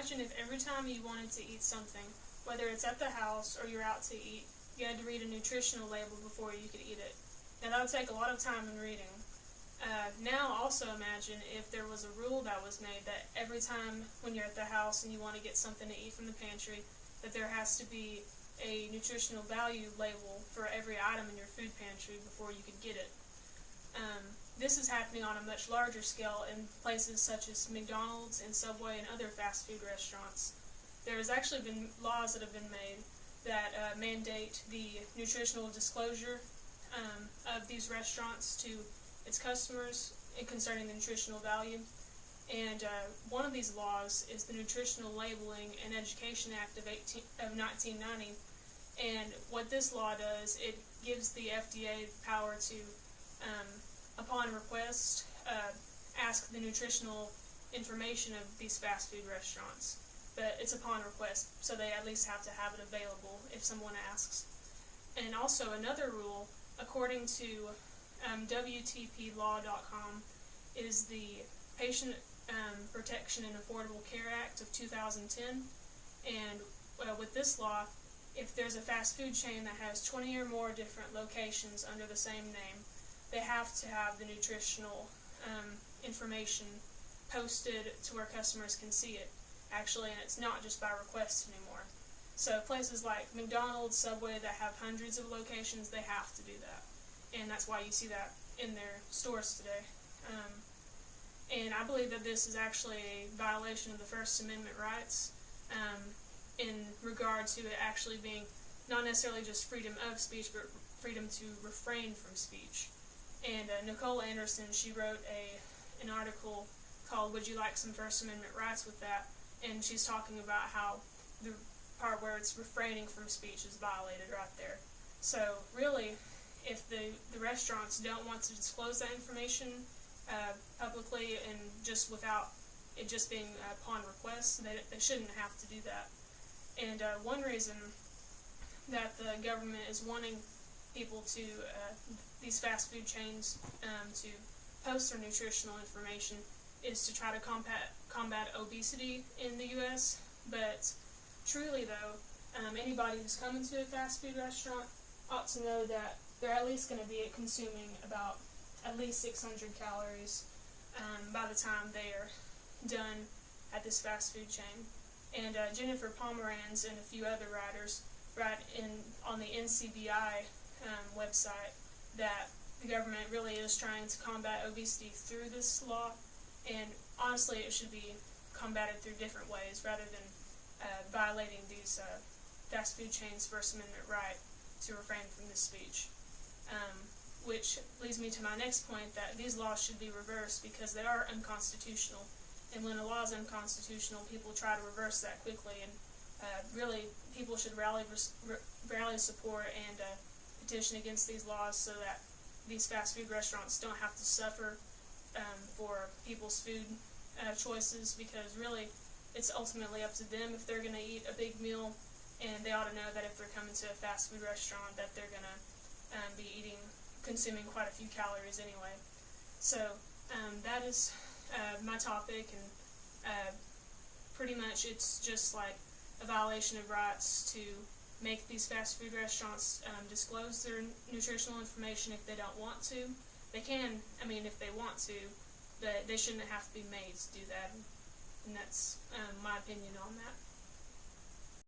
imagine if every time you wanted to eat something, whether it's at the house or you're out to eat, you had to read a nutritional label before you could eat it. Now that would take a lot of time in reading. Now also imagine if there was a rule that was made that every time when you're at the house and you want to get something to eat from the pantry, that there has to be a nutritional value label for every item in your food pantry before you could get it. This is happening on a much larger scale in places such as McDonald's and Subway and other fast food restaurants. There has actually been laws that have been made that mandate the nutritional disclosure of these restaurants to its customers concerning the nutritional value. And one of these laws is the Nutritional Labeling and Education Act of 1990. And what this law does, it gives the FDA power to, upon request, ask the nutritional information of these fast food restaurants. But it's upon request, so they at least have to have it available if someone asks. And also another rule, according to WTPlaw.com, is the Patient Protection and Affordable Care Act of 2010. And with this law, if there's a fast food chain that has 20 or more different locations under the same name, they have to have the nutritional information posted to where customers can see it, actually, and it's not just by request anymore. So places like McDonald's, Subway that have hundreds of locations, they have to do that. And that's why you see that in their stores today. And I believe that this is actually a violation of the First Amendment rights in regard to it actually being not necessarily just freedom of speech, but freedom to refrain from speech. And Nicole Anderson, she wrote an article called "Would You Like Some First Amendment Rights with That?" And she's talking about how the part where it's refraining from speech is violated right there. So really, if the restaurants don't want to disclose that information publicly and just without it just being upon request, they shouldn't have to do that. And one reason that the government is wanting people to, these fast food chains, to post their nutritional information is to try to combat obesity in the U.S. But truly though, anybody who's coming to a fast food restaurant ought to know that they're at least going to be consuming about at least 600 calories by the time they are done at this fast food chain. And Jennifer Pomeranz and a few other writers write on the NCBI website that the government really is trying to combat obesity through this law, and honestly it should be combated through different ways rather than violating these fast food chains' First Amendment right to refrain from this speech. Which leads me to my next point, that these laws should be reversed because they are unconstitutional. And when a law is unconstitutional, people try to reverse that quickly. And really, people should rally support and petition against these laws so that these fast food restaurants don't have to suffer for people's food choices, because really, it's ultimately up to them if they're going to eat a big meal, and they ought to know that if they're coming to a fast food restaurant that they're going to be consuming quite a few calories anyway. So that is my topic, and pretty much it's just like a violation of rights to make these fast food restaurants disclose their nutritional information if they don't want to. They can, if they want to, but they shouldn't have to be made to do that, and that's my opinion on that.